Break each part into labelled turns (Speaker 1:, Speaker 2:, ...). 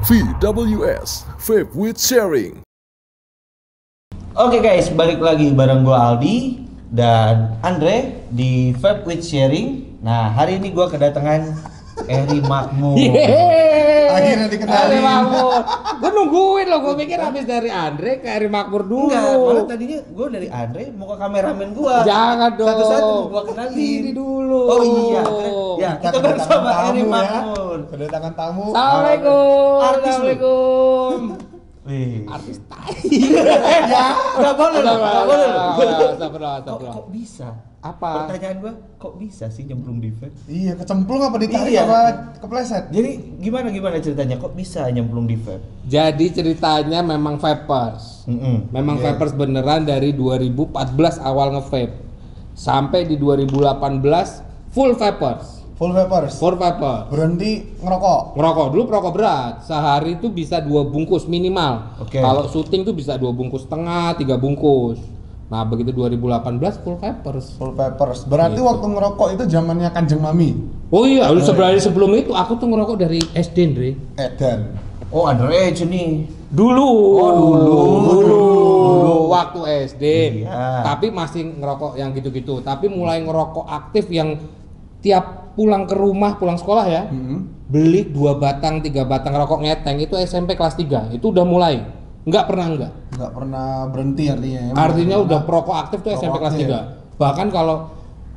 Speaker 1: VWS, Vape with Sharing.
Speaker 2: Oke guys, balik lagi bareng gue Aldi dan Andre di Vape with Sharing. Nah, hari ini gue kedatangan Eri Makmur.
Speaker 3: Akhirnya dikenalin.
Speaker 4: Eri Makmur. Gue nungguin loh, gue pikir habis dari Andre ke Eri Makmur dulu.
Speaker 2: Enggak, malah tadinya gue dari Andre mau ke kameramen gue.
Speaker 4: Jangan dong.
Speaker 2: Satu-satu gue kenalin.
Speaker 4: Ini dulu.
Speaker 2: Oh iya. Ya, kita bersama Eri
Speaker 3: tamu ya.
Speaker 2: Makmur.
Speaker 3: Kedatangan tamu.
Speaker 4: Assalamualaikum.
Speaker 2: Artis lu.
Speaker 4: Assalamualaikum.
Speaker 2: Wih.
Speaker 4: Artis tai.
Speaker 2: Ya, enggak boleh. Enggak boleh.
Speaker 4: Astagfirullah.
Speaker 2: Kok bisa?
Speaker 4: Apa?
Speaker 2: Pertanyaan gue, kok bisa sih nyemplung di vape?
Speaker 3: Iya, kecemplung apa ditarik
Speaker 2: Iya.
Speaker 3: apa kepleset?
Speaker 2: Jadi gimana ceritanya? Kok bisa nyemplung di vape?
Speaker 4: Jadi ceritanya memang vapers. Memang
Speaker 3: Iya.
Speaker 4: vapers beneran dari 2014 awal nge-vape. Sampai di 2018 full vapers.
Speaker 3: Full vapers.
Speaker 4: Full vapers.
Speaker 3: Berhenti ngerokok.
Speaker 4: Ngerokok dulu perokok berat. Sehari itu bisa 2 bungkus minimal.
Speaker 2: Oke.
Speaker 4: Kalau syuting tuh bisa 2 bungkus setengah, 3 bungkus. Nah, begitu 2018 full vapers.
Speaker 3: Full vapers. Berarti
Speaker 4: Gitu.
Speaker 3: waktu ngerokok itu zamannya Kanjeng Mami.
Speaker 4: Oh iya, sebenarnya sebelum itu aku tuh ngerokok dari SD, Andre.
Speaker 3: Edan.
Speaker 2: Oh, underage nih.
Speaker 4: Dulu.
Speaker 2: Oh, dulu.
Speaker 4: Waktu SD.
Speaker 2: Iya.
Speaker 4: Tapi masih ngerokok yang gitu-gitu. Tapi mulai ngerokok aktif yang tiap pulang ke rumah, pulang sekolah ya. Beli 2 batang, 3 batang rokok ngeteng itu SMP kelas 3. Itu udah mulai. Nggak
Speaker 3: Nggak pernah berhenti artinya ya.
Speaker 4: Artinya udah perokok aktif tuh SMP kelas 3. Bahkan kalau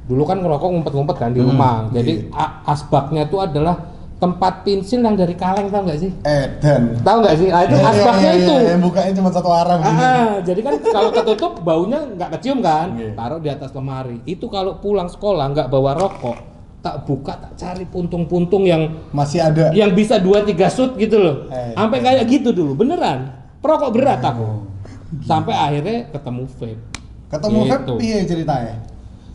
Speaker 4: dulu kan ngerokok ngumpet-ngumpet kan di rumah. Jadi asbaknya tuh adalah tempat pensil yang dari kaleng, tau nggak sih?
Speaker 3: Edan.
Speaker 4: Tahu nggak sih? Ah, itu asbaknya itu.
Speaker 3: Yang bukanya cuma satu arah begini.
Speaker 4: Jadi kan kalau ketutup baunya nggak kecium kan?
Speaker 3: Iya.
Speaker 4: Taruh di atas lemari. Itu kalau pulang sekolah nggak bawa rokok, tak buka, tak cari puntung-puntung yang
Speaker 3: Masih ada.
Speaker 4: bisa 2-3 shoot gitu loh. Sampai kayak gitu dulu, beneran. Perokok berat aku. Sampai akhirnya ketemu vape.
Speaker 3: Ketemu vape
Speaker 4: Gitu.
Speaker 3: piye ceritanya?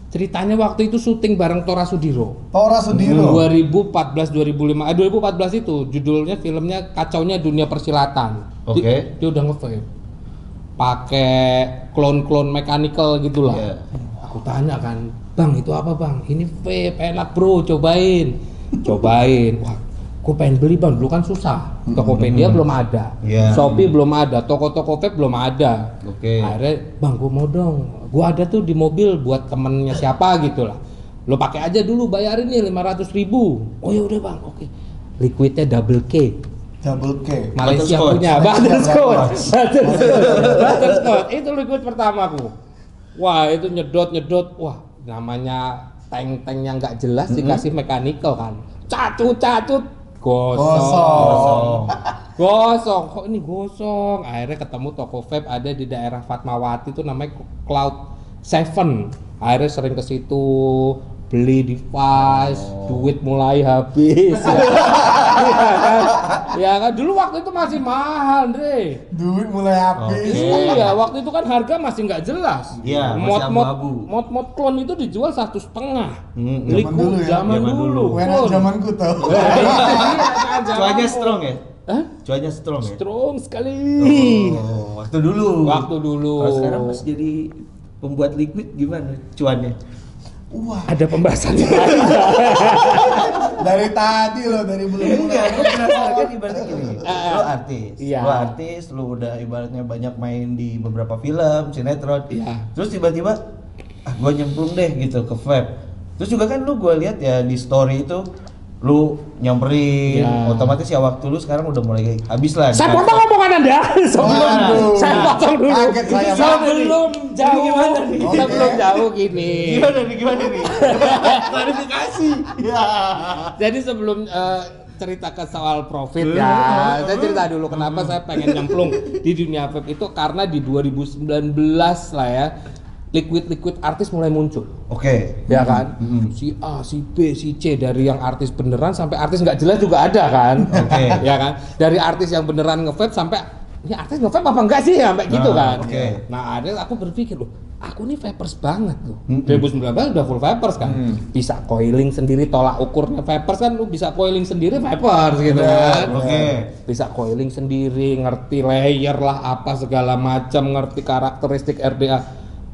Speaker 4: Ceritanya waktu itu syuting bareng Tora Sudiro.
Speaker 3: Tora Sudiro.
Speaker 4: 2014 itu judulnya filmnya Kacaunya Dunia Persilatan.
Speaker 2: Oke.
Speaker 4: Dia udah nge-vape. Pakai klon-klon mechanical gitulah.
Speaker 2: Iya.
Speaker 4: Aku tanya kan, "Bang, itu apa, Bang?" "Ini vape, enak, Bro, cobain." Cobain. Wah, gue pengen beli, Bang. Dulu kan susah. Tokopedia belum ada.
Speaker 2: Iya.
Speaker 4: Shopee belum ada, toko-toko vape belum ada.
Speaker 2: Oke.
Speaker 4: Akhirnya, "Bang, gue mau dong. Gue ada tuh di mobil buat temennya siapa gitu lah. Lo pakai aja dulu, bayarin nih 500.000." "Oh ya udah, Bang, oke." Liquidnya double K.
Speaker 3: Double K.
Speaker 4: Malaysia
Speaker 2: Butterscotch.
Speaker 4: punya Butterscotch. Itu liquid pertamaku. Wah, itu nyedot. Wah, namanya tank-tank yang nggak jelas dikasih mechanical kan. Cacut. Gosong. Kok ini gosong. Akhirnya ketemu toko vape ada di daerah Fatmawati itu namanya Cloud 7. Akhirnya sering ke situ beli device, duit mulai habis. Ya kan dulu waktu itu masih mahal, Andre.
Speaker 3: Duit mulai habis.
Speaker 4: Iya, waktu itu kan harga masih nggak jelas.
Speaker 2: Iya, masih abu-abu.
Speaker 4: Mod klon itu dijual 1,5.
Speaker 3: Zaman dulu ya?
Speaker 4: Zaman
Speaker 2: Zaman
Speaker 4: dulu.
Speaker 2: dulu.
Speaker 3: Wena
Speaker 4: Klon.
Speaker 3: zamanku tau.
Speaker 2: Cuanya strong ya?
Speaker 4: Hah?
Speaker 2: Cuanya strong ya?
Speaker 4: Strong sekali.
Speaker 2: Oh, waktu dulu.
Speaker 4: Waktu dulu.
Speaker 2: Kalau sekarang pas jadi pembuat liquid gimana cuannya?
Speaker 3: Wah,
Speaker 4: Ada pembahasannya.
Speaker 3: dari tadi loh, dari belum
Speaker 2: Enggak, gue penasaran kan ibaratnya gini. Lo artis,
Speaker 4: Iya.
Speaker 2: lo artis, lo udah ibaratnya banyak main di beberapa film, sinetron.
Speaker 4: Iya.
Speaker 2: Terus tiba-tiba, gue nyemplung deh gitu ke vape. Terus juga kan lu gue lihat ya di story itu, lu nyamperin,
Speaker 4: Iya.
Speaker 2: otomatis ya waktu lu sekarang udah mulai habis lah.
Speaker 4: Saya
Speaker 2: Kan?
Speaker 4: potong omongan Anda.
Speaker 3: Waduh.
Speaker 4: Saya potong dulu.
Speaker 3: Kaget saya.
Speaker 4: Sebelum jauh.
Speaker 2: Gimana nih?
Speaker 4: Sebelum jauh gini.
Speaker 2: Gimana nih? Klarifikasi. Ya.
Speaker 4: Jadi sebelum cerita ke soal profit ya, saya cerita dulu kenapa saya pengen nyemplung di dunia vape itu karena di 2019 lah ya, liquid artis mulai muncul.
Speaker 2: Oke.
Speaker 4: Ya kan? Si A, si B, si C, dari yang artis beneran sampai artis nggak jelas juga ada kan?
Speaker 2: Oke.
Speaker 4: Ya kan? Dari artis yang beneran nge-vape sampai ini artis nge-vape apa enggak sih sampai gitu kan?
Speaker 2: oke.
Speaker 4: Nah, ada aku berpikir loh, aku nih vapers banget loh. 2019 udah full vapers kan. Bisa coiling sendiri, tolak ukurnya vapers kan lu bisa coiling sendiri vapers gitu kan.
Speaker 2: Oke.
Speaker 4: Bisa coiling sendiri, ngerti layer lah apa segala macam, ngerti karakteristik RDA.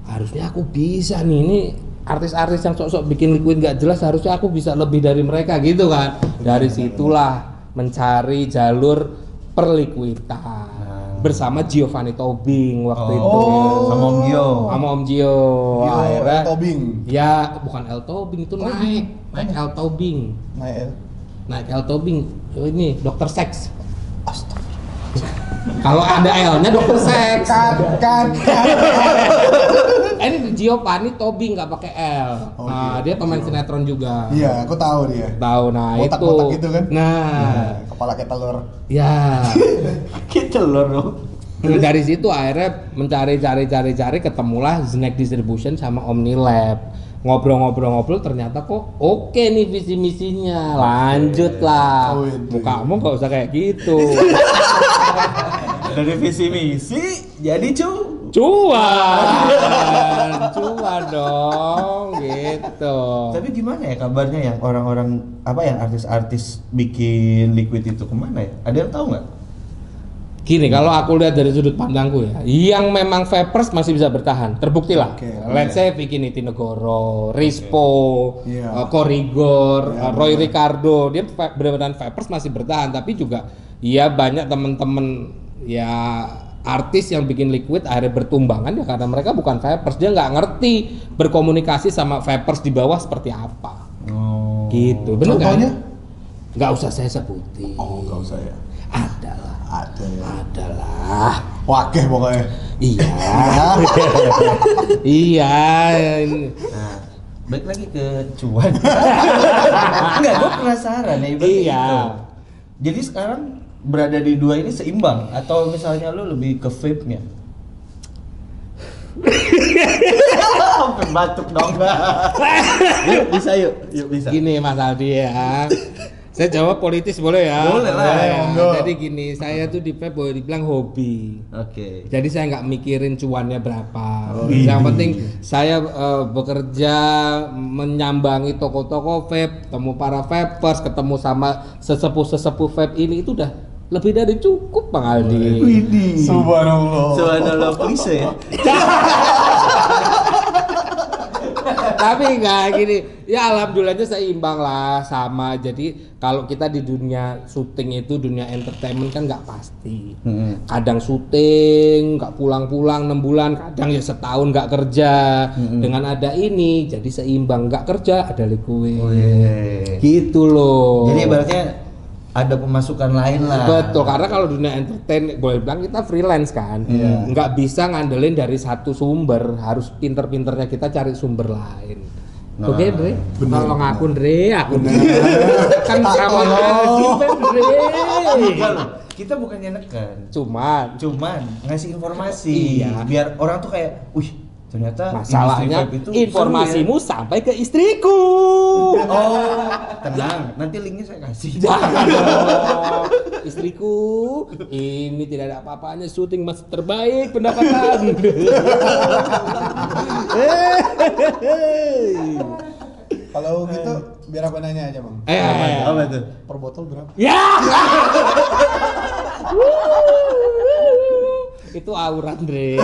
Speaker 4: Harusnya aku bisa nih, ini artis-artis yang sok-sok bikin liquid nggak jelas harusnya aku bisa lebih dari mereka gitu kan. Dari situlah mencari jalur Perliquitan bersama Giovanni Tobing waktu itu.
Speaker 2: Sama Om Gio.
Speaker 4: Sama Om Gio.
Speaker 3: Gio,
Speaker 4: Akhirnya
Speaker 3: El Tobing.
Speaker 4: ya bukan El Tobing itu naik El Tobing. Naik El Tobing. Oh, ini dokter seks. Kalau ada L-nya dokter seks.
Speaker 3: Kan.
Speaker 4: Ini Giovanni Tobing nggak pakai L.
Speaker 3: Oh,
Speaker 4: Nah,
Speaker 3: iya.
Speaker 4: dia pemain sinetron juga.
Speaker 3: Iya, aku tahu dia.
Speaker 4: Tahu, nah
Speaker 3: Botak-botak
Speaker 4: itu.
Speaker 3: gitu kan?
Speaker 4: Nah,
Speaker 3: Kepala kayak telur.
Speaker 4: ya.
Speaker 2: Kita telur dong.
Speaker 4: Nah, dari situ akhirnya mencari ketemulah Snack Distribution sama Omnilab. Ngobrol-ngobrol ternyata kok oke nih visi misinya. Lanjut lah.
Speaker 3: Oh, itu.
Speaker 4: Mukamu nggak usah kayak gitu.
Speaker 2: Dari visi misi jadi
Speaker 4: Cuan dong gitu.
Speaker 2: Tapi gimana ya kabarnya yang orang-orang yang artis-artis bikin liquid itu kemana ya? Ada yang tahu nggak?
Speaker 4: Gini, kalau aku lihat dari sudut pandangku ya, yang memang vapers masih bisa bertahan, terbukti lah.
Speaker 3: Oke,
Speaker 4: Let's say Vicky Nitinegoro, Rispo,
Speaker 3: Iya.
Speaker 4: Korigor,
Speaker 3: Iya,
Speaker 4: Roy
Speaker 3: benar.
Speaker 4: Ricardo, dia benar-benar vapers masih bertahan, tapi juga ya banyak temen-temen ya artis yang bikin liquid akhirnya bertumbangan ya karena mereka bukan vapers, dia nggak ngerti berkomunikasi sama vapers di bawah seperti apa.
Speaker 2: Oh.
Speaker 4: Gitu, bener
Speaker 3: Contohnya?
Speaker 4: kan? Nggak usah saya sebutin.
Speaker 3: Oh, enggak usah ya.
Speaker 4: Adalah.
Speaker 3: Ada ya.
Speaker 4: Adalah.
Speaker 3: Wakeh pokoknya.
Speaker 4: Iya. Iya.
Speaker 2: Nah, balik lagi ke cuan. Enggak, gue penasaran ya ibaratnya
Speaker 4: Iya.
Speaker 2: gitu. Jadi sekarang berada di dua ini seimbang atau misalnya lu lebih ke vape-nya? Sampai batuk dong. Yuk bisa yuk bisa.
Speaker 4: Gini Mas Aldi ya. Saya jawab politis boleh ya?
Speaker 2: Boleh lah,
Speaker 4: ya.
Speaker 3: monggo.
Speaker 4: Jadi gini, saya tuh di vape boleh dibilang hobi.
Speaker 2: Oke.
Speaker 4: Jadi saya nggak mikirin cuannya berapa.
Speaker 2: iya.
Speaker 4: Yang penting saya bekerja menyambangi toko-toko vape, ketemu para vapers, ketemu sama sesepuh-sesepuh vape ini itu udah lebih dari cukup Bang Aldi.
Speaker 2: Widih.
Speaker 3: Subhanallah.
Speaker 2: Subhanallah klise ya.
Speaker 4: Tapi nggak gini, ya alhamdulillahnya seimbang lah sama. Jadi kalau kita di dunia syuting itu, dunia entertainment kan nggak pasti. Kadang syuting nggak pulang-pulang 6 bulan, kadang ya setahun nggak kerja. Dengan ada ini jadi seimbang, nggak kerja ada liquid.
Speaker 2: Wih.
Speaker 4: Gitu loh.
Speaker 2: Jadi ibaratnya ada pemasukan lain lah.
Speaker 4: Betul, karena kalau dunia entertain boleh bilang kita freelance kan, nggak bisa ngandelin dari satu sumber, harus pinter-pinternya kita cari sumber lain.
Speaker 2: Nah,
Speaker 4: Oke, Dre, tolong aku Dre, aku
Speaker 3: Bener.
Speaker 4: kan sama Dre.
Speaker 2: Enggak loh, kita bukannya neken. Cuman ngasih informasi.
Speaker 4: Iya.
Speaker 2: Biar orang tuh kayak, wih ternyata
Speaker 4: Masalahnya
Speaker 2: industri vape itu
Speaker 4: informasimu
Speaker 2: seru
Speaker 4: sampai ke istriku.
Speaker 2: ya. Oh, tenang, nanti linknya saya kasih.
Speaker 4: Jangan dong. Istriku, ini tidak ada apa-apanya, syuting masih terbaik pendapatan.
Speaker 3: Kalau gitu biar aku nanya aja, Bang.
Speaker 2: Apa tuh?
Speaker 3: Per botol berapa?
Speaker 4: Ya. Itu aurat, Dre.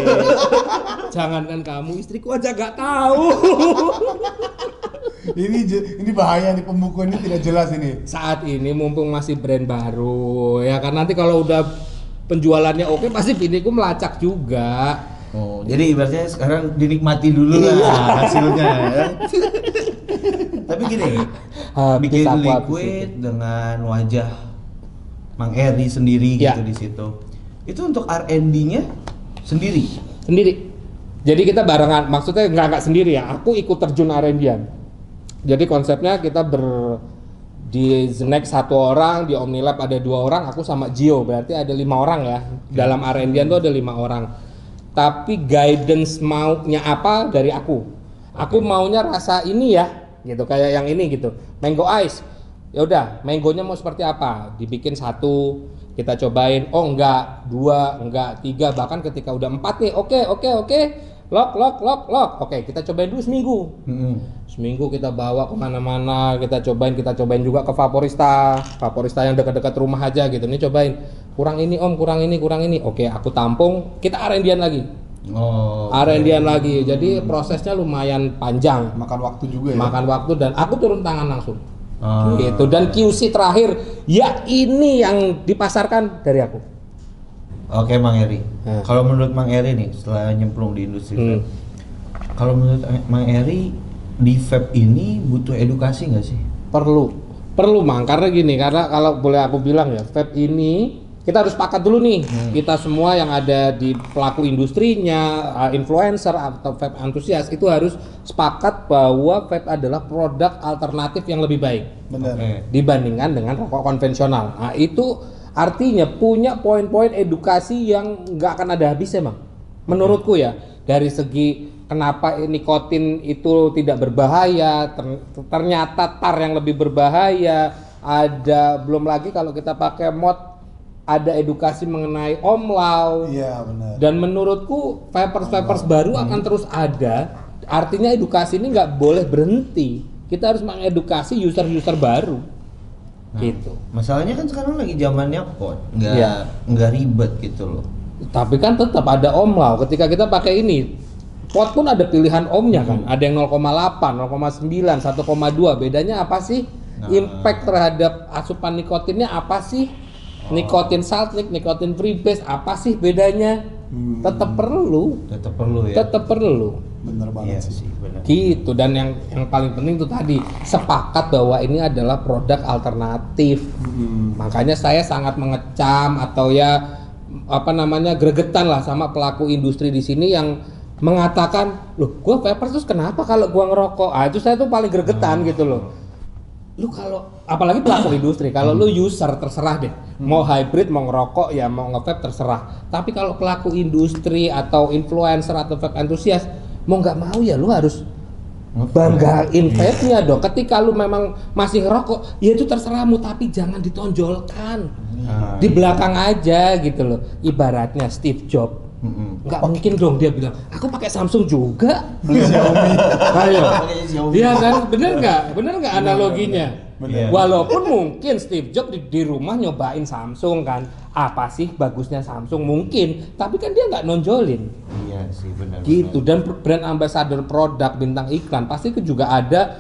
Speaker 4: Jangankan kamu, istriku aja gak tahu.
Speaker 3: Ini bahaya nih, pembukuannya tidak jelas ini.
Speaker 4: Saat ini mumpung masih brand baru, ya kan nanti kalau udah penjualannya oke pasti biniku melacak juga.
Speaker 2: Oh, jadi ibaratnya sekarang dinikmati dulu lah hasilnya. Ya. Tapi gini,
Speaker 4: Habis
Speaker 2: bikin
Speaker 4: aku habis
Speaker 2: liquid dengan wajah Mang Eri sendiri
Speaker 4: Ya.
Speaker 2: gitu di situ. Itu untuk R&D-nya sendiri.
Speaker 4: Sendiri. Jadi kita barengan, maksudnya nggak sendiri ya. Aku ikut terjun R&D-an. Jadi konsepnya kita di Snack 1 orang, di Omnilab ada 2 orang, aku sama Gio, berarti ada 5 orang ya. Dalam R&D-an tuh ada 5 orang. Tapi guidance maunya apa dari aku. Aku maunya rasa ini ya, gitu kayak yang ini gitu. Mango ice. Ya udah, mangonya mau seperti apa? Dibikin 1, kita cobain. Oh enggak, 2, enggak 3, bahkan ketika udah 4 nih, oke. Lock. Oke, kita cobain dulu seminggu. Seminggu kita bawa kemana-mana, kita cobain juga ke Vaporista yang dekat-dekat rumah aja gitu. Ini cobain, kurang ini om, kurang ini. Oke, aku tampung, kita R&D-an lagi.
Speaker 2: Oh.
Speaker 4: R&D-an lagi. Jadi prosesnya lumayan panjang,
Speaker 3: Makan waktu juga ya.
Speaker 4: makan waktu dan aku turun tangan langsung. Gitu. Dan QC terakhir, ya ini yang dipasarkan dari aku.
Speaker 2: Oke Mang Eri. Kalau menurut Mang Eri nih setelah nyemplung di industri vape, kalau menurut Mang Eri di vape ini butuh edukasi nggak sih?
Speaker 4: Perlu Mang, karena gini, karena kalau boleh aku bilang ya, vape ini kita harus sepakat dulu nih, kita semua yang ada di pelaku industrinya, influencer atau vape antusias itu harus sepakat bahwa vape adalah produk alternatif yang lebih baik.
Speaker 3: Benar.
Speaker 4: Dibandingkan dengan rokok konvensional. Nah itu artinya punya poin-poin edukasi yang nggak akan ada habisnya, Bang. Menurutku ya, dari segi kenapa nikotin itu tidak berbahaya, ternyata tar yang lebih berbahaya, ada belum lagi kalau kita pakai mod, ada edukasi mengenai omlau.
Speaker 3: Iya, benar.
Speaker 4: Dan menurutku vapers baru akan terus ada. Artinya edukasi ini nggak boleh berhenti. Kita harus mengedukasi user-user baru. Gitu.
Speaker 2: Masalahnya kan sekarang lagi zamannya pot,
Speaker 4: Iya.
Speaker 2: nggak ribet gitu loh.
Speaker 4: Tapi kan tetap ada omlau. Ketika kita pakai ini, pot pun ada pilihan ohmnya kan. Ada yang 0,8, 0,9, 1,2. Bedanya apa sih? Impact terhadap asupan nikotinnya apa sih? Nikotin saltnik, nikotin freebase apa sih bedanya? Tetap perlu.
Speaker 2: Tetap perlu ya.
Speaker 4: Tetap perlu.
Speaker 3: Bener banget
Speaker 2: Iya
Speaker 3: sih.
Speaker 2: sih, benar.
Speaker 4: Gitu. Dan yang paling penting itu tadi sepakat bahwa ini adalah produk alternatif. Makanya saya sangat mengecam atau ya apa namanya gregetan lah sama pelaku industri di sini yang mengatakan, loh gua vapers terus kenapa kalau gua ngerokok? Ah itu saya tuh paling gregetan gitu loh. Lu kalau apalagi pelaku industri, kalau lu user terserah deh. Mau hybrid, mau ngerokok ya mau nge-vape terserah. Tapi kalau pelaku industri atau influencer atau vape antusias mau nggak mau ya lu harus banggain vape-nya dong. Ketika lu memang masih ngerokok, ya itu terserahmu tapi jangan ditonjolkan. Di belakang aja gitu loh. Ibaratnya Steve Jobs. Nggak mungkin dong dia bilang, aku pakai Samsung juga. Ayo. Iya kan, bener nggak analoginya?
Speaker 3: Bener.
Speaker 4: Walaupun mungkin Steve Jobs di rumah nyobain Samsung kan, apa sih bagusnya Samsung mungkin, tapi kan dia nggak nonjolin.
Speaker 2: Iya sih benar.
Speaker 4: Gitu. Dan brand ambassador produk bintang iklan pasti itu juga ada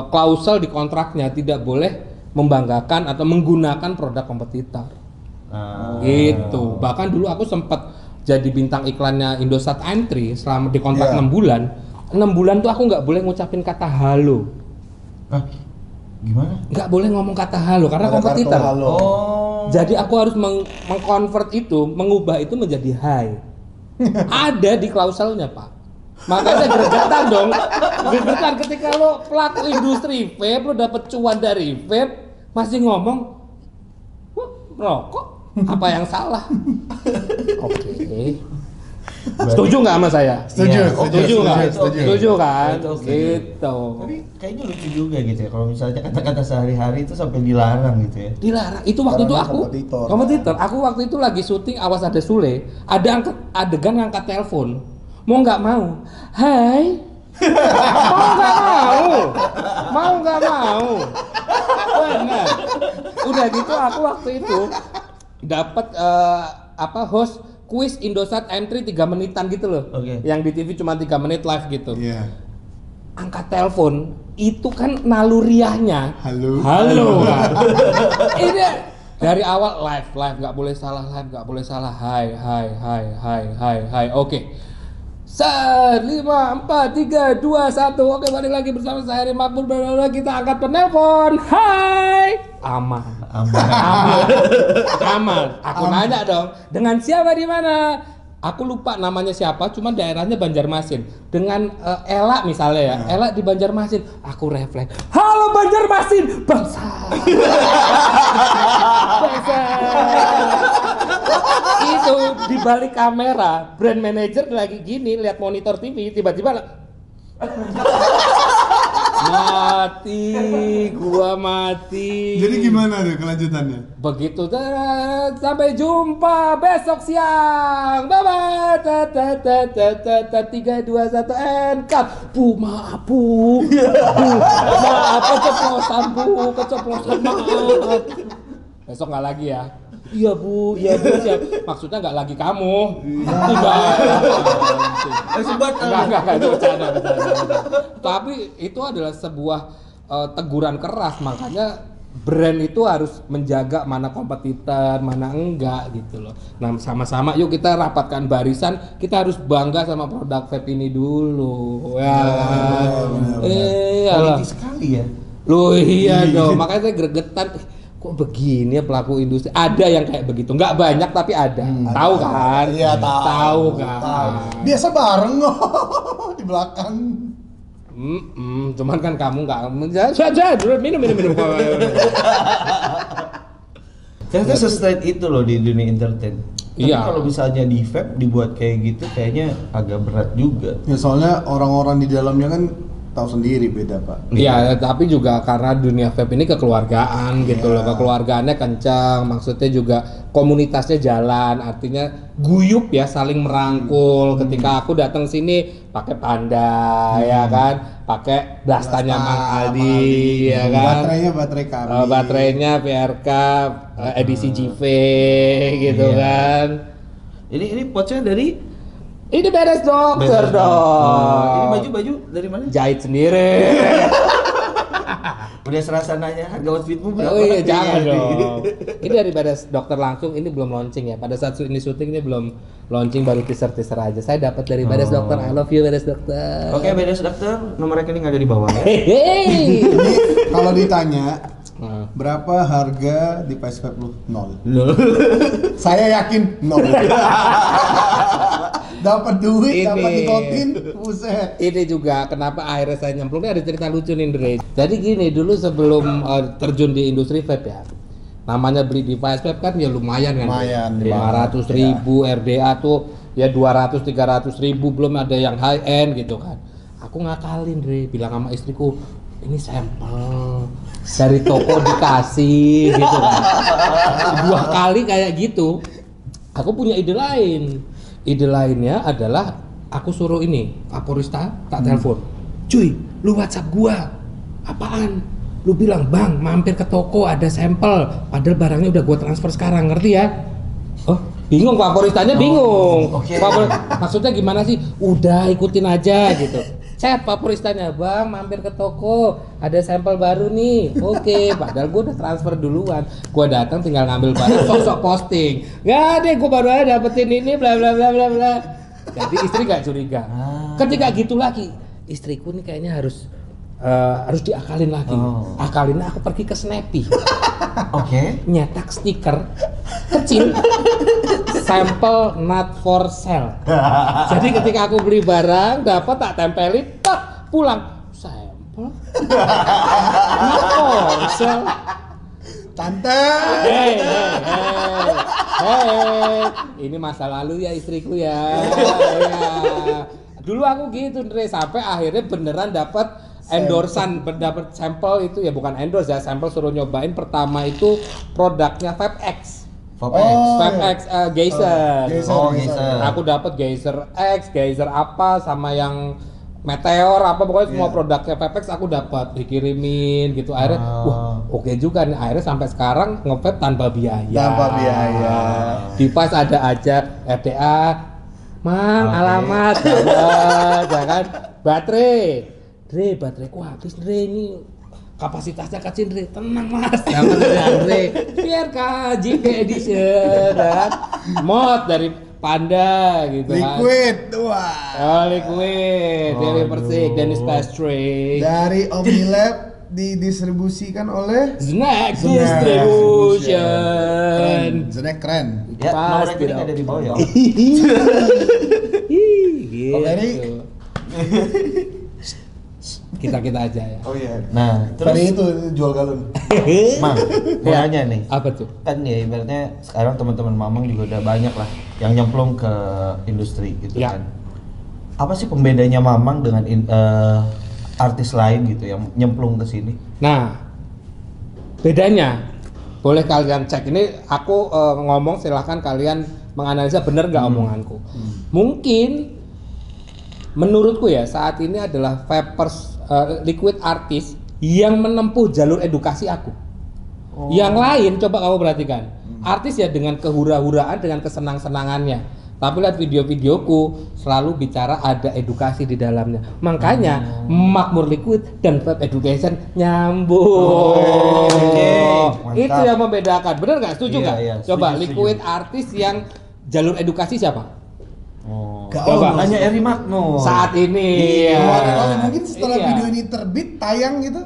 Speaker 4: klausul di kontraknya tidak boleh membanggakan atau menggunakan produk kompetitor. Gitu. Bahkan dulu aku sempat jadi bintang iklannya Indosat Entry selama di kontrak 6 bulan. 6 bulan tuh aku nggak boleh ngucapin kata halo.
Speaker 2: Gimana?
Speaker 4: Nggak boleh ngomong kata halo karena
Speaker 3: Ada
Speaker 4: kompetitor.
Speaker 3: kartu halo.
Speaker 4: Jadi aku harus mengkonvert itu, mengubah itu menjadi hai. Ada di klausulnya, Pak. Makanya gregetan dong. Gregetan ketika lo pelaku industri vape, lo dapet cuan dari vape, masih ngomong, "Wah, rokok, apa yang salah?" Oke. Setuju nggak sama saya?
Speaker 3: Setuju,
Speaker 2: Iya,
Speaker 4: Setuju nggak?
Speaker 3: setuju.
Speaker 4: Setuju kan?
Speaker 2: Betul, setuju.
Speaker 4: Gitu.
Speaker 2: Tapi kayaknya lucu juga gitu ya kalau misalnya kata-kata sehari-hari itu sampai dilarang gitu ya.
Speaker 4: Dilarang. Itu waktu itu
Speaker 3: Karena
Speaker 4: aku
Speaker 3: kompetitor.
Speaker 4: Aku waktu itu lagi syuting Awas Ada Sule. Ada adegan ngangkat telepon. Mau nggak mau. Hai. Mau nggak mau. Mau nggak mau. Benar. Udah gitu aku waktu itu dapat host kuis Indosat M3 3 menitan gitu loh.
Speaker 2: Oke.
Speaker 4: Yang di TV cuma 3 menit live gitu.
Speaker 3: Iya.
Speaker 4: Angkat telepon itu kan naluriahnya
Speaker 3: Halo.
Speaker 4: kan? Ini dari awal live nggak boleh salah hai oke 5, 4, 3, 2, 1 oke balik lagi bersama saya Heri Makmur kita angkat penelpon hai aman aku nanya dong dengan siapa di mana. Aku lupa namanya siapa, cuma daerahnya Banjarmasin. Dengan Ela misalnya ya, Ela di Banjarmasin. Aku refleks, halo Banjarmasin, bangsa. Itu di balik kamera, brand manager lagi gini, lihat monitor TV, tiba-tiba gua mati.
Speaker 3: Jadi gimana tuh kelanjutannya?
Speaker 4: Begitu sampai jumpa besok siang. Bye bye. 3 2 1 and cut. Maaf keceplosan maaf. Besok nggak lagi ya. Iya bu siap. Maksudnya nggak lagi kamu. Enggak itu bercanda. Tapi itu adalah sebuah teguran keras, makanya brand itu harus menjaga mana kompetitor, mana enggak gitu loh. Nah, sama-sama yuk kita rapatkan barisan, kita harus bangga sama produk vape ini dulu. Ya.
Speaker 2: Politis sekali ya.
Speaker 4: Loh iya dong, makanya saya gregetan. Kok begini ya pelaku industri? Ada yang kayak begitu, nggak banyak tapi ada. Tahu kan?
Speaker 3: Iya, tahu
Speaker 4: kan?
Speaker 3: Tahu. Biasa bareng kok di belakang.
Speaker 4: Cuman kan kamu nggak minum.
Speaker 2: Ternyata se-straight itu loh di dunia entertain. Tapi
Speaker 4: Iya.
Speaker 2: kalau misalnya di vape dibuat kayak gitu kayaknya agak berat juga.
Speaker 3: Ya soalnya orang-orang di dalamnya kan tahu sendiri beda, Pak.
Speaker 4: Iya, tapi juga karena dunia vape ini kekeluargaan gitu loh, kekeluargaannya kencang, maksudnya juga komunitasnya jalan, artinya guyup ya, saling merangkul. Ketika aku datang sini pakai Panda, ya kan, pakai blastanya Mang Aldi, ya kan,
Speaker 3: Baterai kami.
Speaker 4: baterainya PRK edisi JV gitu kan.
Speaker 2: Ini potnya dari
Speaker 4: Ini beres dokter dong.
Speaker 2: Ini baju dari mana?
Speaker 4: Jahit sendiri.
Speaker 2: Udah serasa nanya harga outfitmu berapa?
Speaker 4: Oh iya, jangan dong. Ini dari Beres Dokter langsung, ini belum launching ya. Pada saat ini syuting ini belum launching, baru teaser aja. Saya dapat dari Beres Dokter. I love you Beres Dokter.
Speaker 2: Oke, Beres Dokter, nomor rekening ada di bawah ya.
Speaker 4: Hehehe.
Speaker 3: Ini kalau ditanya
Speaker 4: Nah.
Speaker 3: berapa harga di PS5 lu? 0. Saya yakin 0. Dapat duit,
Speaker 4: Ini.
Speaker 3: dapat nikotin, buset.
Speaker 4: Ini juga kenapa akhirnya saya nyemplung, ini ada cerita lucu nih Andre. Jadi gini, dulu sebelum terjun di industri vape ya, namanya beli device vape kan ya lumayan kan.
Speaker 3: Lumayan,
Speaker 4: 500.000 RDA tuh ya 200-300.000, belum ada yang high end gitu kan. Aku ngakalin Dre, bilang sama istriku, ini sampel dari toko dikasih gitu kan. 2 kali kayak gitu. Aku punya ide lain. Ide lainnya adalah aku suruh ini Kaporista tak telepon. Cuy, lu WhatsApp gua. Apaan? Lu bilang, "Bang, mampir ke toko ada sampel." Padahal barangnya udah gua transfer sekarang, ngerti ya? Oh, bingung Kaporistanya bingung.
Speaker 2: Oke.
Speaker 4: Maksudnya gimana sih? Udah ikutin aja gitu. Chat Kaporistanya, "Bang, mampir ke toko, ada sampel baru nih." Oke, padahal gua udah transfer duluan. Gua datang tinggal ngambil barang, sok-sok posting. Nggak deh, gua baru aja dapetin ini, bla bla bla bla bla. Jadi istri nggak curiga. Ketika gitu lagi, istriku nih kayaknya harus diakalin lagi. Akalinnya aku pergi ke Snappy.
Speaker 2: Oke.
Speaker 4: Nyetak stiker kecil sampel not for sale. Jadi ketika aku beli barang dapat tak tempelin, tak pulang sampel not for sale.
Speaker 3: Tante.
Speaker 4: Hey, ini masa lalu ya istriku ya. Ya. Dulu aku gitu Andre, sampai akhirnya beneran dapat endorsan, dapat sampel itu ya, bukan endorse ya, sampel suruh nyobain. Pertama itu produknya Vape X. Vape X Geyser.
Speaker 2: Geyser.
Speaker 4: Aku dapat Geyser X, Geyser apa sama yang Meteor apa, pokoknya semua produknya Vape X aku dapat, dikirimin gitu. Akhirnya wah, oke juga nih, akhirnya sampai sekarang nge-vape tanpa biaya.
Speaker 3: Tanpa biaya.
Speaker 4: Device ada aja, FDA, Mang, alamat, jangan baterai. Dre, bateraiku habis Dre, ini kapasitasnya kecil Dre. Tenang Mas, jangan Dre. Biar KJP edition kan. Mod dari Panda gitu kan.
Speaker 3: Liquid, wah.
Speaker 4: Oh, Liquid, dari Persik, Dennis Pastry.
Speaker 3: Dari Omnilab didistribusikan oleh
Speaker 4: Snack
Speaker 3: Snack
Speaker 4: Distribution.
Speaker 3: Snack keren.
Speaker 2: Ya, nomor
Speaker 4: Pasti
Speaker 2: rekening
Speaker 4: dong.
Speaker 2: ada di bawah ya.
Speaker 4: Gitu.
Speaker 3: Oke, ini
Speaker 4: Kita aja ya.
Speaker 3: oh iya.
Speaker 2: Nah,
Speaker 3: Tadi
Speaker 2: terus
Speaker 3: itu jual galon.
Speaker 2: Mang, mau
Speaker 4: Ya.
Speaker 2: nanya nih.
Speaker 4: Apa tuh?
Speaker 2: Kan ya ibaratnya sekarang teman-teman Mamang juga udah banyak lah yang nyemplung ke industri gitu
Speaker 4: Ya.
Speaker 2: kan. Apa sih pembedanya Mamang dengan artis lain gitu yang nyemplung ke sini?
Speaker 4: Nah, bedanya boleh kalian cek. Ini aku ngomong, silahkan kalian menganalisa bener nggak omonganku. Mungkin menurutku ya saat ini adalah vapers liquid artist yang menempuh jalur edukasi aku. Yang lain coba kamu perhatikan. Artis ya dengan kehura-huraan, dengan kesenang-senangannya. Tapi lihat video-videoku selalu bicara ada edukasi di dalamnya. Makanya Makmur Liquid dan Vape Education nyambung.
Speaker 2: Oke,
Speaker 4: Itu
Speaker 2: mantap.
Speaker 4: yang membedakan. Bener nggak? Setuju
Speaker 2: Iya,
Speaker 4: nggak?
Speaker 2: iya,
Speaker 4: Coba
Speaker 2: setuju,
Speaker 4: Liquid artis yang jalur edukasi siapa?
Speaker 2: Oh.
Speaker 3: Gak
Speaker 4: Coba.
Speaker 3: ono.
Speaker 2: Hanya Eri Makmur.
Speaker 4: Saat ini.
Speaker 2: Iya.
Speaker 3: Mungkin setelah
Speaker 4: Iya.
Speaker 3: video ini terbit tayang gitu.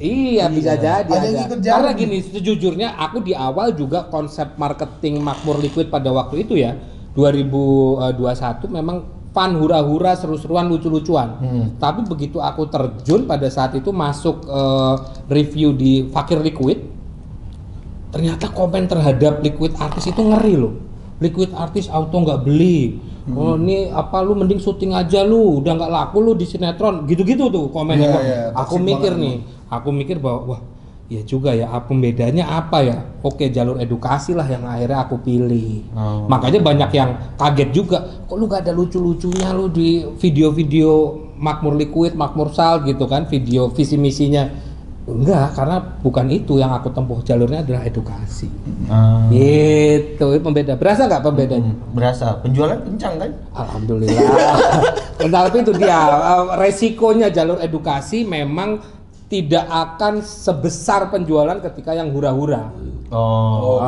Speaker 4: Iya, bisa jadi
Speaker 3: Ada yang
Speaker 4: ada.
Speaker 3: ikut jalan
Speaker 4: Karena
Speaker 3: nih.
Speaker 4: gini, sejujurnya aku di awal juga konsep marketing Makmur Liquid pada waktu itu ya 2021 memang fun, hura-hura, seru-seruan, lucu-lucuan. Tapi begitu aku terjun pada saat itu masuk review di Fakir Liquid, ternyata komen terhadap Liquid artis itu ngeri loh. Liquid artis auto nggak beli. Oh ini apa lu mending syuting aja lu, udah nggak laku lu di sinetron, gitu-gitu tuh komennya.
Speaker 3: Iya,
Speaker 4: Wah,
Speaker 3: iya,
Speaker 4: aku
Speaker 3: toxic
Speaker 4: mikir
Speaker 3: banget
Speaker 4: nih, aku mikir bahwa wah ya juga ya, pembedanya apa ya? Oke, jalur edukasi lah yang akhirnya aku pilih.
Speaker 2: Oh.
Speaker 4: Makanya banyak yang kaget juga, kok lu gak ada lucu-lucunya lu di video-video Makmur Liquid, Makmur Sal gitu kan, video visi misinya. Enggak, karena bukan itu yang aku tempuh, jalurnya adalah edukasi. Gitu, itu pembeda. Berasa nggak pembedanya?
Speaker 2: Berasa. Penjualan kencang kan?
Speaker 4: Alhamdulillah. Tapi itu dia, resikonya jalur edukasi memang tidak akan sebesar penjualan ketika yang hura-hura.
Speaker 2: Oh.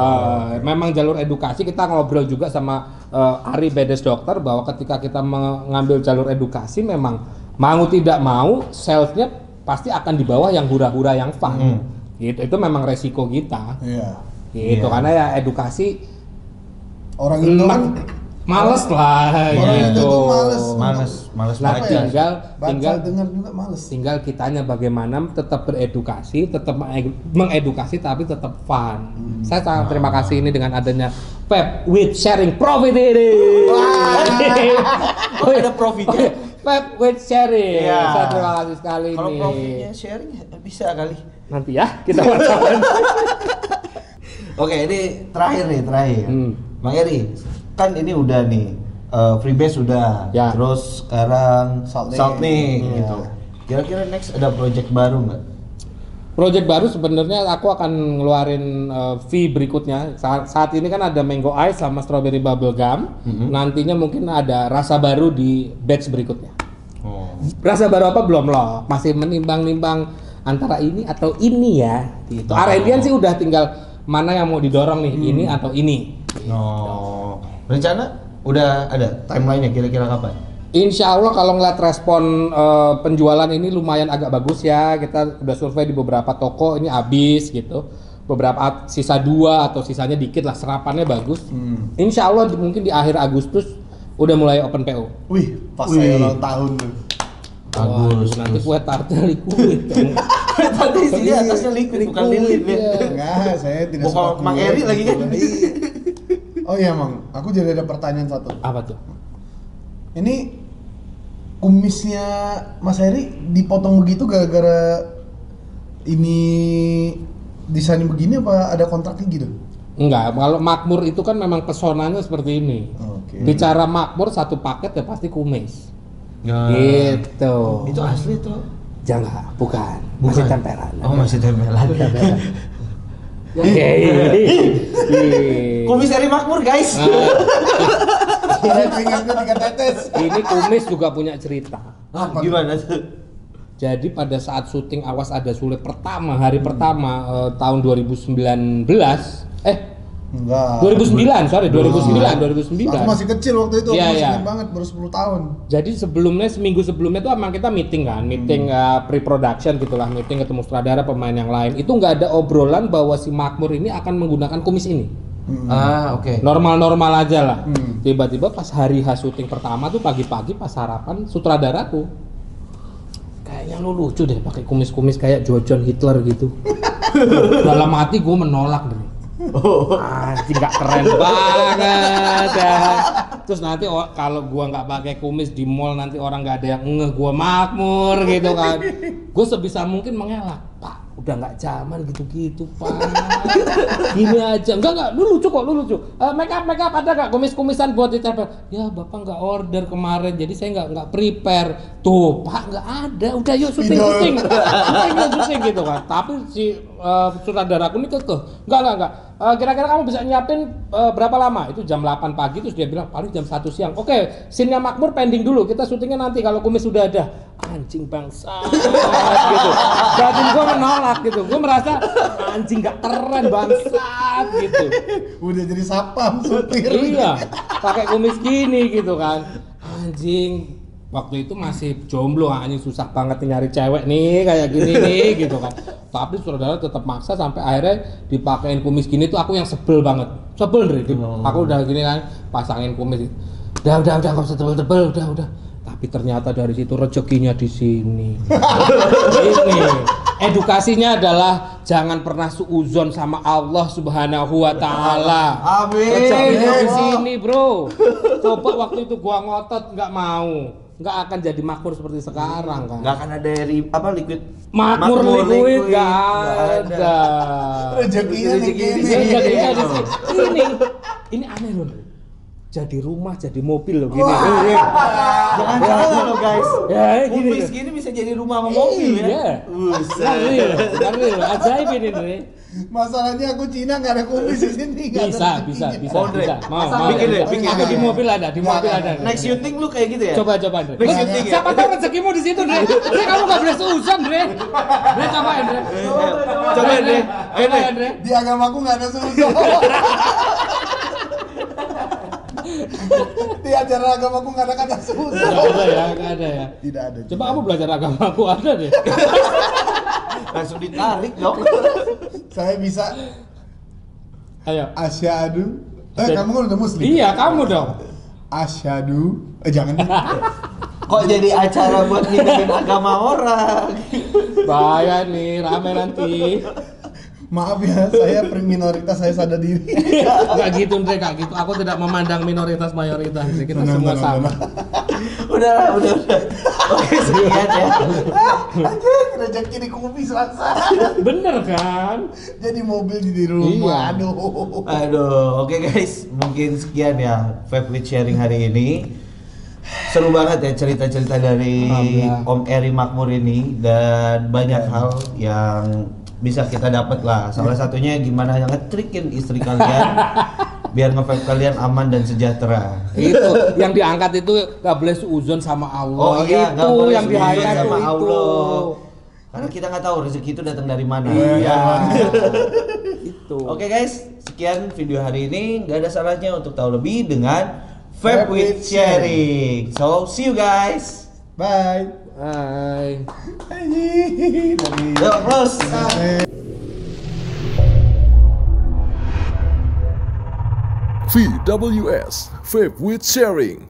Speaker 4: Memang jalur edukasi, kita ngobrol juga sama Ari Bedes dokter bahwa ketika kita mengambil jalur edukasi memang mau tidak mau salesnya pasti akan di bawah yang hura-hura yang fun. Gitu, itu memang resiko kita.
Speaker 3: Iya.
Speaker 4: Gitu,
Speaker 2: Iya.
Speaker 4: karena ya edukasi
Speaker 3: Orang itu kan
Speaker 4: males lah
Speaker 3: orang itu
Speaker 4: gitu.
Speaker 3: tuh males.
Speaker 2: Males
Speaker 4: Nah,
Speaker 2: baca.
Speaker 4: tinggal
Speaker 3: dengar juga males.
Speaker 4: tinggal kitanya bagaimana tetap beredukasi, tetap mengedukasi tapi tetap fun. Saya sangat terima kasih ini dengan adanya Vape with Sharing Profit ini.
Speaker 2: Oh, ada profitnya.
Speaker 4: Vape with Sharing.
Speaker 2: Iya.
Speaker 4: Saya terima kasih sekali
Speaker 2: Kalau
Speaker 4: nih.
Speaker 2: profitnya sharing bisa kali.
Speaker 4: Nanti ya kita bacakan.
Speaker 2: Oke, ini terakhir nih, terakhir. Bang Eri, kan ini udah nih Freebase udah,
Speaker 4: Ya.
Speaker 2: terus sekarang
Speaker 3: Salt
Speaker 2: Salt nih,
Speaker 3: Lake.
Speaker 2: gitu. Kira-kira next ada project baru nggak?
Speaker 4: Project baru sebenarnya aku akan ngeluarin V berikutnya. Saat ini kan ada Mango Ice sama Strawberry Bubble Gum. Nantinya mungkin ada rasa baru di batch berikutnya.
Speaker 2: Oh.
Speaker 4: Rasa baru apa belum loh, masih menimbang-nimbang antara ini atau ini ya. Gitu.
Speaker 2: Oh.
Speaker 4: R&D sih udah tinggal mana yang mau didorong nih, ini atau ini.
Speaker 2: No. Rencana udah ada timeline-nya kira-kira kapan?
Speaker 4: Insya Allah kalau ngeliat respon penjualan ini lumayan agak bagus ya. Kita udah survei di beberapa toko, ini habis gitu. Beberapa sisa 2 atau sisanya dikit lah, serapannya bagus. Insya Allah mungkin di akhir Agustus udah mulai open PO.
Speaker 3: Wih, pas
Speaker 2: Wih.
Speaker 3: saya ulang tahun tuh.
Speaker 2: Bagus.
Speaker 4: Nanti kue tartnya liquid dong.
Speaker 2: Tadi sini atasnya liquid bukan lilin ya.
Speaker 4: Iya.
Speaker 3: Enggak, saya tidak
Speaker 2: Bukan
Speaker 3: suka
Speaker 2: Mang
Speaker 3: kue.
Speaker 2: Eri lagi kan?
Speaker 3: Oh iya, Mang. Aku jadi ada pertanyaan satu.
Speaker 4: Apa tuh?
Speaker 3: Ini kumisnya Mas Heri dipotong begitu gara-gara ini desain begini apa ada kontraknya gitu?
Speaker 4: Enggak, kalau makmur itu kan memang pesonanya seperti ini.
Speaker 3: Oke.
Speaker 4: Bicara makmur satu paket ya pasti kumis.
Speaker 2: Nah,
Speaker 4: Gitu.
Speaker 2: itu asli tuh.
Speaker 4: Jangan, bukan. Masih tempelan.
Speaker 2: Oh, masih tempelan. Kumis Eri Makmur, guys.
Speaker 3: Saya keringatnya 3 tetes.
Speaker 4: Ini kumis juga punya cerita.
Speaker 2: Ah, gimana tuh?
Speaker 4: Jadi pada saat syuting Awas Ada Sule pertama, hari pertama tahun 2019,
Speaker 3: Enggak.
Speaker 4: 2009, sorry 2009.
Speaker 3: Aku masih kecil waktu itu,
Speaker 4: Iya,
Speaker 3: aku masih
Speaker 4: iya.
Speaker 3: ingat banget, baru 10 tahun.
Speaker 4: Jadi sebelumnya, seminggu sebelumnya tuh emang kita meeting kan, meeting pre-production gitulah, meeting ketemu sutradara, pemain yang lain. Itu nggak ada obrolan bahwa si Makmur ini akan menggunakan kumis ini.
Speaker 2: Ah, oke.
Speaker 4: Normal-normal aja lah. Tiba-tiba pas hari H syuting pertama tuh pagi-pagi pas sarapan sutradaraku, kayaknya lu lucu deh pakai kumis-kumis kayak John Hitler gitu. Dalam hati gue menolak deh. Anjing nggak keren banget ya. Terus nanti kalau gua nggak pakai kumis di mall nanti orang nggak ada yang ngeh gua Makmur gitu kan. Gue sebisa mungkin mengelak, Pak, udah nggak zaman gitu-gitu Pak. Gini aja, enggak lu lucu kok, lu lucu. Make up ada nggak kumis-kumisan buat ditempel? Ya bapak nggak order kemarin, jadi saya nggak prepare. Tuh Pak nggak ada, udah yuk syuting syuting gitu kan. Tapi si sutradaraku ini kekeh, enggak. kira-kira kamu bisa nyiapin berapa lama? Itu jam 8 pagi, terus dia bilang paling jam 1 siang. Oke, scene-nya Makmur pending dulu, kita syutingnya nanti kalau kumis sudah ada. Anjing bangsa gitu. Batin gue menolak gitu, gue merasa anjing gak keren bangsat gitu.
Speaker 3: Udah jadi sapam supir.
Speaker 4: Iya, pakai kumis gini gitu kan. Anjing, waktu itu masih jomblo, anjing susah banget nyari cewek nih kayak gini nih gitu kan. Tapi saudara tetap maksa sampai akhirnya dipakein kumis gini tuh aku yang sebel banget. Sebel Dre. Aku udah gini kan, pasangin kumis. Udah enggak usah tebel-tebel, udah. Tapi ternyata dari situ rezekinya di sini. Ini edukasinya adalah jangan pernah suudzon sama Allah Subhanahu wa taala.
Speaker 2: Amin.
Speaker 4: Rezekinya di sini, Bro. Coba waktu itu gua ngotot nggak mau, nggak akan jadi makmur seperti sekarang kan.
Speaker 2: Nggak akan ada liquid.
Speaker 4: Makmur liquid nggak ada.
Speaker 3: Rezekinya di sini.
Speaker 4: Rezekinya di sini. Ini aneh loh. Jadi rumah, jadi mobil loh gini.
Speaker 2: Jangan salah loh guys.
Speaker 4: Ya, gini.
Speaker 2: Kumis gini bisa jadi rumah sama mobil ya.
Speaker 4: Iya.
Speaker 2: Buset.
Speaker 4: Ngeri loh, ajaib ini Dre.
Speaker 3: Masalahnya aku Cina nggak ada kumis di sini. nggak ada
Speaker 4: Bisa.
Speaker 3: rezekinya.
Speaker 2: Oh, Dre.
Speaker 4: Mau.
Speaker 2: Bikin deh, bikin.
Speaker 4: Aku di mobil ada, di mobil ada.
Speaker 2: Next syuting lu kayak gitu ya?
Speaker 4: Coba Dre.
Speaker 2: Next syuting ya?
Speaker 4: Siapa tahu rezekimu di situ, Dre. Dre, kamu nggak boleh seuzon, Dre. Dre, cobain, Dre.
Speaker 2: Coba Dre. Ayo Dre.
Speaker 4: Dre.
Speaker 3: Di agamaku nggak ada susu. Di ajaran agamaku nggak ada kata susu.
Speaker 4: Nggak ada ya.
Speaker 3: Tidak ada.
Speaker 4: Coba kamu belajar agamaku ada deh.
Speaker 2: Langsung ditarik dong.
Speaker 3: Saya bisa
Speaker 4: Ayo.
Speaker 3: asyhadu. Kamu kan udah muslim.
Speaker 4: Iya, kamu dong.
Speaker 3: Asyhadu. Jangan.
Speaker 2: Kok jadi acara buat ngikutin agama orang?
Speaker 4: Bahaya nih, rame nanti.
Speaker 3: Maaf ya, saya minoritas, saya sadar diri.
Speaker 4: Nggak gitu, Dre, nggak gitu. Aku tidak memandang minoritas mayoritas. Dre. Kita semua sama.
Speaker 2: Udah. Oke, sekian ya.
Speaker 3: Anjir, rezeki di kumis laksa.
Speaker 4: Bener kan?
Speaker 3: Jadi mobil di rumah.
Speaker 4: Iya.
Speaker 2: Aduh, oke guys, mungkin sekian ya Vape with Sharing hari ini. Seru banget ya cerita-cerita dari
Speaker 4: Alhamdulillah.
Speaker 2: Om Eri Makmur ini dan banyak hal yang bisa kita dapat lah. Salah satunya gimana yang ngetrikin istri kalian biar nge-vape kalian aman dan sejahtera.
Speaker 4: Itu yang diangkat itu nggak boleh suuzon sama Allah.
Speaker 2: Oh iya, nggak
Speaker 4: itu
Speaker 2: boleh
Speaker 4: yang
Speaker 2: suuzon
Speaker 4: di-highlight
Speaker 2: sama
Speaker 4: itu.
Speaker 2: Allah. Karena kita nggak tahu rezeki itu datang dari mana.
Speaker 4: Iya. Itu.
Speaker 2: Oke guys, sekian video hari ini. Nggak ada salahnya untuk tahu lebih dengan Vape with Sharing. So, see you guys.
Speaker 3: Bye.
Speaker 4: Hai.
Speaker 3: Anjir.
Speaker 2: Yuk, close.
Speaker 1: VWS, Vape with Sharing.